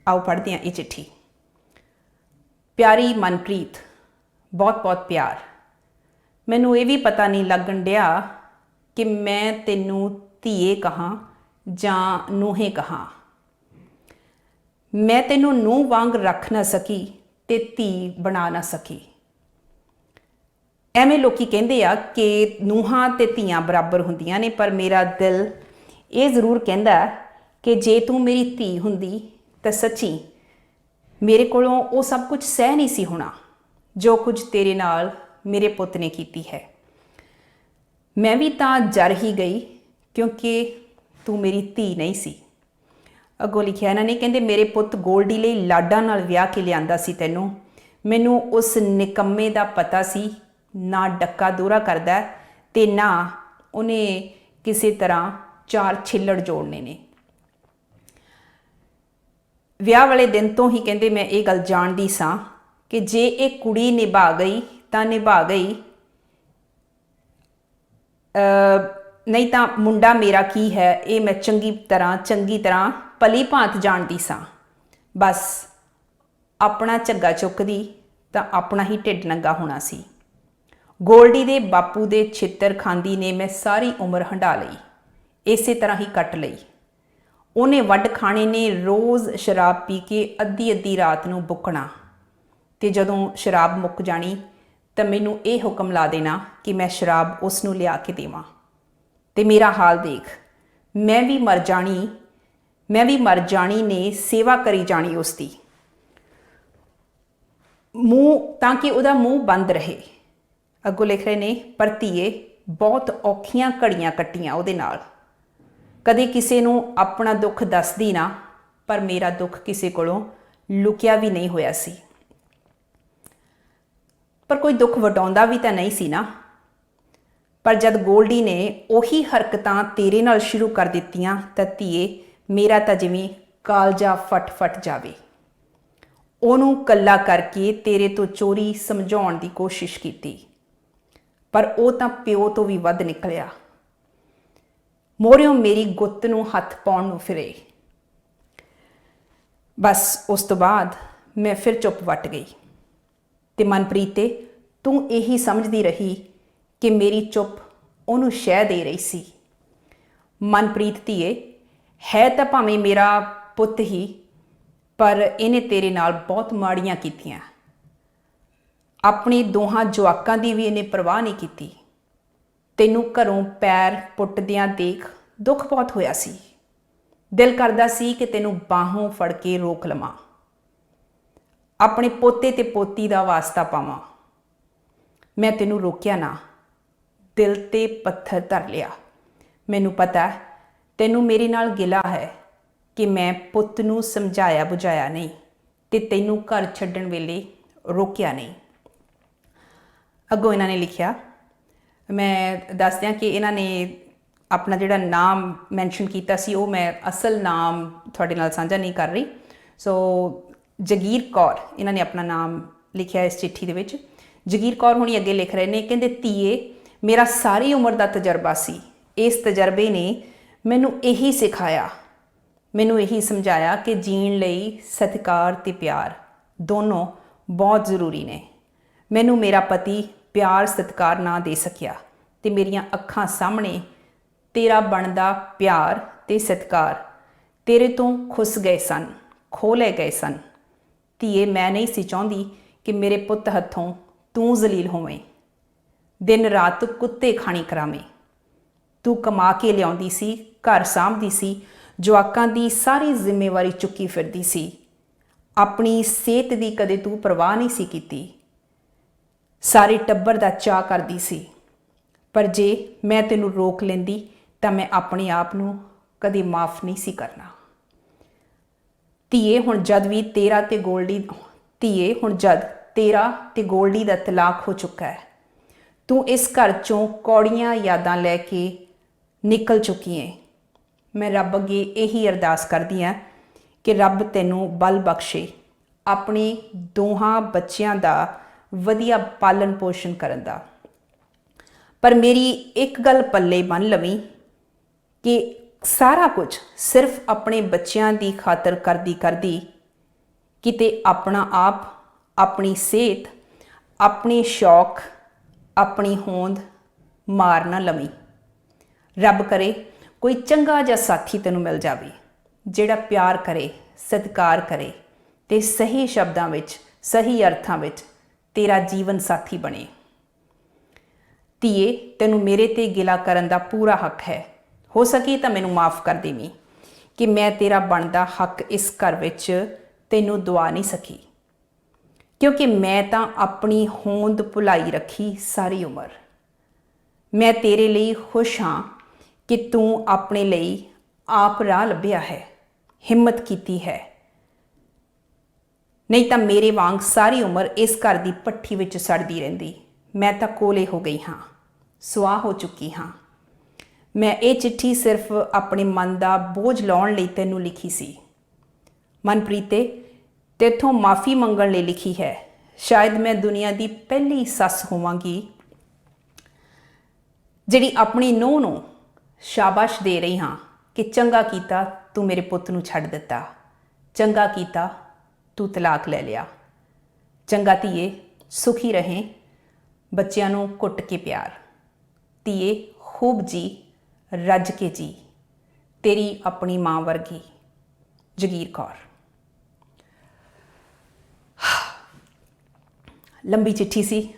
ਆਓ ਪੜ੍ਹਦੇ ਹਾਂ ਇਹ ਚਿੱਠੀ। ਪਿਆਰੀ ਮਨਪ੍ਰੀਤ, ਬਹੁਤ ਬਹੁਤ ਪਿਆਰ। ਮੈਨੂੰ ਇਹ ਵੀ ਪਤਾ ਨਹੀਂ ਲੱਗਣ ਡਿਆ ਕਿ ਮੈਂ ਤੈਨੂੰ ਧੀਏ ਕਹਾਂ ਜਾਂ ਨੂੰਹੇ ਕਹਾਂ। ਮੈਂ ਤੈਨੂੰ ਨੂੰਹ ਵਾਂਗ ਰੱਖ ਨਾ ਸਕੀ ਤੇ ਧੀ ਬਣਾ ਨਾ ਸਕੀ। ਐਵੇਂ ਲੋਕੀ ਕਹਿੰਦੇ ਆ ਕਿ ਨੂੰਹਾਂ ਤੇ ਧੀਆਂ ਬਰਾਬਰ ਹੁੰਦੀਆਂ ਨੇ, ਪਰ ਮੇਰਾ ਦਿਲ ਇਹ ਜ਼ਰੂਰ ਕਹਿੰਦਾ ਕਿ ਜੇ ਤੂੰ ਮੇਰੀ ਧੀ ਹੁੰਦੀ ਤਾਂ ਸੱਚੀ ਮੇਰੇ ਕੋਲੋਂ ਉਹ ਸਭ ਕੁਝ ਸਹਿ ਨਹੀਂ ਸੀ ਹੋਣਾ ਜੋ ਕੁਝ ਤੇਰੇ ਨਾਲ ਮੇਰੇ ਪੁੱਤ ਨੇ ਕੀਤੀ ਹੈ। ਮੈਂ ਵੀ ਤਾਂ ਜਰ ਹੀ ਗਈ ਕਿਉਂਕਿ ਤੂੰ ਮੇਰੀ ਧੀ ਨਹੀਂ ਸੀ। ਅੱਗੋਂ ਲਿਖਿਆ ਇਹਨਾਂ ਨੇ, ਕਹਿੰਦੇ ਮੇਰੇ ਪੁੱਤ ਗੋਲਡੀ ਲਈ ਲਾਡਾਂ ਨਾਲ ਵਿਆਹ ਕੇ ਲਿਆਂਦਾ ਸੀ ਤੈਨੂੰ। ਮੈਨੂੰ ਉਸ ਨਿਕੰਮੇ ਦਾ ਪਤਾ ਸੀ, ਨਾ ਡੱਕਾ ਦੋਹਰਾ ਕਰਦਾ ਤੇ ਨਾ ਉਹਨੇ ਕਿਸੇ ਤਰ੍ਹਾਂ ਚਾਰ ਛਿੱਲੜ ਜੋੜਨੇ ਨੇ। ਵਿਆਹ ਵਾਲੇ ਦਿਨ ਤੋਂ ਹੀ ਕਹਿੰਦੇ ਮੈਂ ਇਹ ਗੱਲ ਜਾਣਦੀ ਸਾਂ ਕਿ ਜੇ ਇਹ ਕੁੜੀ ਨਿਭਾ ਗਈ ਤਾਂ ਨਿਭਾ ਗਈ, ਨਹੀਂ ਤਾਂ ਮੁੰਡਾ ਮੇਰਾ ਕੀ ਹੈ ਇਹ ਮੈਂ ਚੰਗੀ ਤਰ੍ਹਾਂ ਭਲੀ ਭਾਂਤ ਜਾਣਦੀ ਸਾਂ। ਬਸ ਆਪਣਾ ਝੱਗਾ ਚੁੱਕਦੀ ਤਾਂ ਆਪਣਾ ਹੀ ਢਿੱਡ ਨੰਗਾ ਹੋਣਾ ਸੀ। ਗੋਲਡੀ ਦੇ ਬਾਪੂ ਦੇ ਛਿੱਤਰ ਖਾਂਦੀ ਨੇ ਮੈਂ ਸਾਰੀ ਉਮਰ ਹੰਢਾ ਲਈ, ਇਸੇ ਤਰ੍ਹਾਂ ਹੀ ਕੱਟ ਲਈ। ਉਹਨੇ ਵੱਢ ਖਾਣੇ ਨੇ ਰੋਜ਼ ਸ਼ਰਾਬ ਪੀ ਕੇ ਅੱਧੀ ਰਾਤ ਨੂੰ ਬੁੱਕਣਾ, ਤੇ ਜਦੋਂ ਸ਼ਰਾਬ ਮੁੱਕ ਜਾਣੀ ਤਾਂ ਮੈਨੂੰ ਇਹ ਹੁਕਮ ਲਾ ਦੇਣਾ ਕਿ ਮੈਂ ਸ਼ਰਾਬ ਉਸ ਨੂੰ ਲਿਆ ਕੇ ਦੇਵਾਂ। ਤੇ ਮੇਰਾ ਹਾਲ ਦੇਖ, मैं भी मर जानी ने सेवा करी जानी उसकी, मूँह ताकि उहदा मूँह बंद रहे। अगों लिख रहे ने, पर धीए बहुत औखियां घड़ियां कट्टियां उहदे नाल, कदे किसी नूं अपना दुख दसदी ना, पर मेरा दुख किसी कोलों लुकिया भी नहीं होया सी। पर कोई दुख वटाउंदा भी तां नहीं सी ना। पर जद गोल्डी ने उही हरकतां तेरे नाल शुरू कर दित्तियां तां धीए मेरा तां जिवें कालजा फट जावे। ਉਹਨੂੰ ਕੱਲਾ ਕਰਕੇ तेरे तो चोरी समझाउण दी कोशिश कीती, पर ਉਹ ਤਾਂ ਪਿਓ ਤੋਂ ਵੀ ਵੱਧ ਨਿਕਲਿਆ। ਮੋਹਰਿਓਂ ਮੇਰੀ ਗੁੱਤ ਨੂੰ ਹੱਥ ਪਾਉਣ ਨੂੰ ਫਿਰੇ। बस उस तो बाद मैं फिर चुप वट गई। ते मनप्रीत तू यही समझदी रही कि मेरी चुप ਉਹਨੂੰ शह दे रही सी। मनप्रीत धीए है तो भावें मेरा पुत ही, पर इन्हें तेरे नाल बहुत माड़ियां कीतियां। अपने दोहां जवाकां दी भी इन्हें परवाह नहीं कीती। तैनूं घरों पैर पुट्टदियां देख दुख बहुत होया सी। दिल करदा सी कि तैनूं बाहों फड़ के रोक लवां, अपने पोते ते पोती दा वास्ता पावां। मैं तैनूं रोकिया ना, दिल ते पत्थर धर लिया। मैनूं पता है तैनूं मेरे नाल गिला है कि मैं पुੱਤ ਨੂੰ समझाया बुझाया नहीं ते तैनूं घर छड्डण वेले रोकिया नहीं। अगों इन्हां ने लिखिया, मैं दस दियां कि इन्हां ने अपना जिहड़ा नाम मैंशन कीता सी वो मैं असल नाम तुहाडे नाल साझा नहीं कर रही। सो जगीर कौर इन्हां ने अपना नाम लिखिया इस चिट्ठी दे विच। जगीर कौर हुणी अगे लिख रहे ने, कहंदे धीए मेरा सारी उम्र का तजर्बा सी। इस तजर्बे ने मैनू यही सिखाया, मैनू यही समझाया कि जीण लई सत्कार ते प्यार दोनों बहुत जरूरी ने। मैनू मेरा पति प्यार सत्कार ना दे सकिया ते मेरियां अखां सामने तेरा बनदा प्यार ते सत्कार तेरे तो खुस गए सन, खोले गए सन। धीए मैं नहीं सी चाहुंदी कि मेरे पुੱਤ हत्थों तू जलील होवें, दिन रात कुत्ते खाणी करावें। तू कमा के लियाउंदी सी, घर साਂਭਦੀ सी, जवाकां दी सारी जिम्मेवारी चुक्की फिरदी सी। अपनी सेहत दी कदे तू परवाह नहीं सी कीती, सारे टब्बर दा चाह करदी सी। पर जे मैं तैनूं रोक लैंदी तां मैं अपने आप नूं कदे माफ़ नहीं सी करना। धीए हुण जद भी तेरा ते गोल्डी धीए हुण जद तेरा ते गोल्डी दा तलाक हो चुका है, तू इस घर चों कौड़ियां यादां लैके निकल चुकी है। मैं रब अगे यही अरदास करदी हां कि रब तैनूं बल बख्शे अपने दोहां बच्चियां दा वधिया पालन पोषण करन दा। पर मेरी एक गल पल्ले बन लवीं कि सारा कुछ सिर्फ अपने बच्चियां दी खातर करदी करदी किते अपना आप, अपनी सेहत, अपने शौक, अपनी होंद मार ना लवीं। रब करे कोई चंगा जिहा साथी तैनूं मिल जावे जिहड़ा प्यार करे, सत्कार करे ते सही शब्दां विच, सही अर्थां विच तेरा जीवन साथी बने। धीए तैनूं मेरे ते गिला करन दा पूरा हक है। हो सके तो मैनूं माफ़ कर देवीं कि मैं तेरा बनदा हक इस घर विच तैनूं दवा नहीं सकी, क्योंकि मैं तां अपनी होंद भुलाई रखी सारी उम्र। मैं तेरे लिए खुश हाँ कि तू अपने लिए आप राह लभ्या है, हिम्मत कीती है। नहीं तो मेरे वांग सारी उम्र इस घर की भट्ठी विच सड़दी रहिंदी। मैं तो कोले हो गई हाँ, सुआह हो चुकी हाँ। मैं ये चिट्ठी सिर्फ अपने मन का बोझ लाउण लई तैनूं लिखी सी। मनप्रीते तेथों माफ़ी मंगण लई लिखी है। शायद मैं दुनिया की पहली सस होवांगी जिहड़ी अपनी नूंह नूं शाबाश दे रही हाँ कि चंगा कीता तू मेरे पुੱਤ नूं छड्ड दित्ता, चंगा कीता तू तलाक ले लिया। चंगा धीए सुखी रहें, बच्चियां नूं घुट के प्यार। धीए खूब जी, रज के जी, तेरी अपनी मां वर्गी। जगीर कौर। लंबी चिट्ठी सी,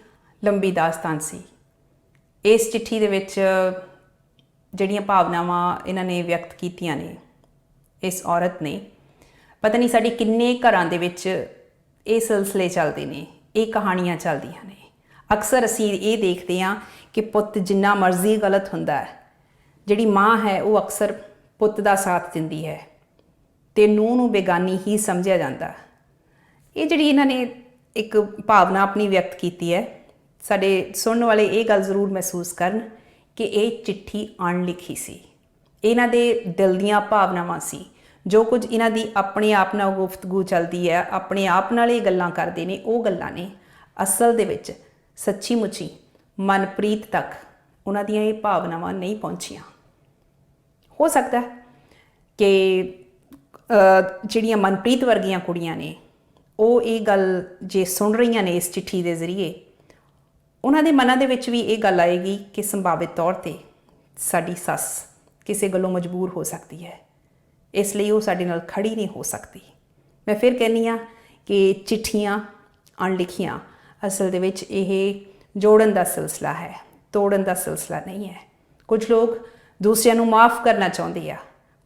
लंबी दास्तान सी। इस चिट्ठी दे विच ਜਿਹੜੀਆਂ ਭਾਵਨਾਵਾਂ ਇਹਨਾਂ ਨੇ ਵਿਅਕਤ ਕੀਤੀਆਂ ਨੇ ਇਸ ਔਰਤ ਨੇ, ਪਤਾ ਨਹੀਂ ਸਾਡੇ ਕਿੰਨੇ ਘਰਾਂ ਦੇ ਵਿੱਚ ਇਹ ਸਿਲਸਿਲੇ ਚੱਲਦੇ ਨੇ, ਇਹ ਕਹਾਣੀਆਂ ਚੱਲਦੀਆਂ ਨੇ। ਅਕਸਰ ਅਸੀਂ ਇਹ ਦੇਖਦੇ ਹਾਂ ਕਿ ਪੁੱਤ ਜਿੰਨਾ ਮਰਜ਼ੀ ਗਲਤ ਹੁੰਦਾ ਹੈ, ਜਿਹੜੀ ਮਾਂ ਹੈ ਉਹ ਅਕਸਰ ਪੁੱਤ ਦਾ ਸਾਥ ਦਿੰਦੀ ਹੈ ਅਤੇ ਨੂੰਹ ਨੂੰ ਬੇਗਾਨੀ ਹੀ ਸਮਝਿਆ ਜਾਂਦਾ। ਇਹ ਜਿਹੜੀ ਇਹਨਾਂ ਨੇ ਇੱਕ ਭਾਵਨਾ ਆਪਣੀ ਵਿਅਕਤ ਕੀਤੀ ਹੈ, ਸਾਡੇ ਸੁਣਨ ਵਾਲੇ ਇਹ ਗੱਲ ਜ਼ਰੂਰ ਮਹਿਸੂਸ ਕਰਨ ਕਿ ਇਹ ਚਿੱਠੀ ਅਣਲਿਖੀ ਸੀ, ਇਹਨਾਂ ਦੇ ਦਿਲ ਦੀਆਂ ਭਾਵਨਾਵਾਂ ਸੀ। ਜੋ ਕੁਝ ਇਹਨਾਂ ਦੀ ਆਪਣੇ ਆਪ ਨਾਲ ਗੁਫ਼ਤਗੂ ਚੱਲਦੀ ਹੈ, ਆਪਣੇ ਆਪ ਨਾਲ ਇਹ ਗੱਲਾਂ ਕਰਦੇ ਨੇ, ਉਹ ਗੱਲਾਂ ਨੇ ਅਸਲ ਦੇ ਵਿੱਚ ਸੱਚੀ ਮੁੱਚੀ ਮਨਪ੍ਰੀਤ ਤੱਕ ਉਹਨਾਂ ਦੀਆਂ ਇਹ ਭਾਵਨਾਵਾਂ ਨਹੀਂ ਪਹੁੰਚੀਆਂ। ਹੋ ਸਕਦਾ ਕਿ ਜਿਹੜੀਆਂ ਮਨਪ੍ਰੀਤ ਵਰਗੀਆਂ ਕੁੜੀਆਂ ਨੇ ਉਹ ਇਹ ਗੱਲ ਜੇ ਸੁਣ ਰਹੀਆਂ ਨੇ ਇਸ ਚਿੱਠੀ ਦੇ ਜ਼ਰੀਏ, ਉਹਨਾਂ ਦੇ ਮਨਾਂ ਦੇ ਵਿੱਚ ਵੀ ਇਹ ਗੱਲ ਆਏਗੀ ਕਿ ਸੰਭਾਵਿਤ ਤੌਰ 'ਤੇ ਸਾਡੀ ਸੱਸ ਕਿਸੇ ਗੱਲੋਂ ਮਜਬੂਰ ਹੋ ਸਕਦੀ ਹੈ, ਇਸ ਲਈ ਉਹ ਸਾਡੇ ਨਾਲ ਖੜੀ ਨਹੀਂ ਹੋ ਸਕਦੀ। ਮੈਂ ਫਿਰ ਕਹਿੰਦੀ ਹਾਂ ਕਿ ਚਿੱਠੀਆਂ ਅਣਲਿਖੀਆਂ ਅਸਲ ਦੇ ਵਿੱਚ ਇਹ ਜੋੜਨ ਦਾ ਸਿਲਸਿਲਾ ਹੈ, ਤੋੜਨ ਦਾ ਸਿਲਸਿਲਾ ਨਹੀਂ ਹੈ। ਕੁਝ ਲੋਕ ਦੂਸਰਿਆਂ ਨੂੰ ਮਾफ़ ਕਰਨਾ ਚਾਹੁੰਦੇ ਆ,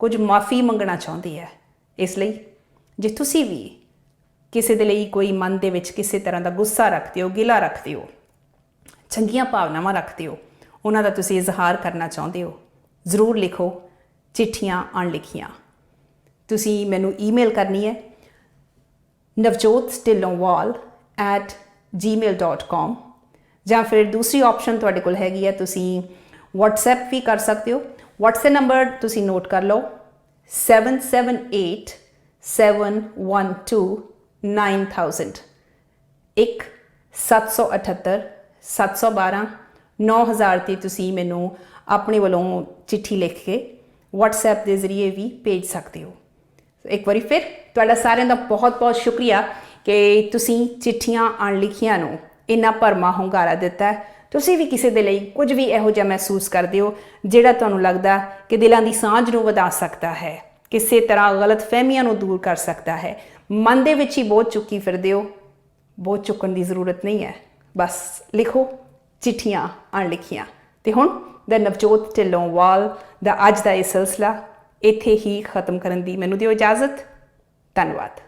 ਕੁਝ ਮਾफ़ੀ ਮੰਗਣਾ ਚਾਹੁੰਦੇ ਆ। ਇਸ ਲਈ ਜੇ ਤੁਸੀਂ ਵੀ ਕਿਸੇ ਦੇ ਲਈ ਕੋਈ ਮਨ ਦੇ ਵਿੱਚ ਕਿਸੇ ਤਰ੍ਹਾਂ ਦਾ ਗੁੱਸਾ ਰੱਖਦੇ ਹੋ, ਗਿਲਾ ਰੱਖਦੇ ਹੋ, ਚੰਗੀਆਂ ਭਾਵਨਾਵਾਂ ਰੱਖਦੇ ਹੋ, ਉਹਨਾਂ ਦਾ ਤੁਸੀਂ ਇਜ਼ਹਾਰ ਕਰਨਾ ਚਾਹੁੰਦੇ ਹੋ, ਜ਼ਰੂਰ ਲਿਖੋ ਚਿੱਠੀਆਂ ਅਣਲਿਖੀਆਂ। ਤੁਸੀਂ ਮੈਨੂੰ ਈਮੇਲ ਕਰਨੀ ਹੈ navjot@gmail.com ਜਾਂ ਫਿਰ ਦੂਸਰੀ ਆਪਸ਼ਨ ਤੁਹਾਡੇ ਕੋਲ ਹੈਗੀ ਹੈ, ਤੁਸੀਂ WhatsApp ਵੀ ਕਰ ਸਕਦੇ ਹੋ। WhatsApp ਨੰਬਰ ਤੁਸੀਂ ਨੋਟ ਕਰ ਲਓ 7787129000 1-778-712-9000 'ਤੇ ਤੁਸੀਂ ਮੈਨੂੰ ਆਪਣੇ ਵੱਲੋਂ ਚਿੱਠੀ ਲਿਖ ਕੇ WhatsApp ਦੇ ਜ਼ਰੀਏ ਵੀ ਭੇਜ ਸਕਦੇ ਹੋ। ਇੱਕ ਵਾਰੀ ਫਿਰ ਤੁਹਾਡਾ ਸਾਰਿਆਂ ਦਾ ਬਹੁਤ ਬਹੁਤ ਸ਼ੁਕਰੀਆ ਕਿ ਤੁਸੀਂ ਚਿੱਠੀਆਂ ਅਣਲਿਖੀਆਂ ਨੂੰ ਇੰਨਾ ਭਰਮਾ ਹੁੰਗਾਰਾ ਦਿੱਤਾ। ਤੁਸੀਂ ਵੀ ਕਿਸੇ ਦੇ ਲਈ ਕੁਝ ਵੀ ਇਹੋ ਜਿਹਾ ਮਹਿਸੂਸ ਕਰਦੇ ਹੋ ਜਿਹੜਾ ਤੁਹਾਨੂੰ ਲੱਗਦਾ ਕਿ ਦਿਲਾਂ ਦੀ ਸਾਂਝ ਨੂੰ ਵਧਾ ਸਕਦਾ ਹੈ, ਕਿਸੇ ਤਰ੍ਹਾਂ ਗਲਤ ਫਹਿਮੀਆਂ ਨੂੰ ਦੂਰ ਕਰ ਸਕਦਾ ਹੈ, ਮਨ ਦੇ ਵਿੱਚ ਹੀ ਬੋਝ ਚੁੱਕੀ ਫਿਰਦੇ ਹੋ, ਬੋਝ ਚੁੱਕਣ ਦੀ ਜ਼ਰੂਰਤ ਨਹੀਂ ਹੈ। ਬਸ ਲਿਖੋ ਚਿੱਠੀਆਂ ਅਣਲਿਖੀਆਂ। ਅਤੇ ਹੁਣ ਦ ਨਵਜੋਤ ਢਿੱਲੋਂ-ਵਾਲ ਦਾ ਅੱਜ ਦਾ ਇਹ ਸਿਲਸਿਲਾ ਇੱਥੇ ਹੀ ਖਤਮ ਕਰਨ ਦੀ ਮੈਨੂੰ ਦਿਓ ਇਜਾਜ਼ਤ। ਧੰਨਵਾਦ।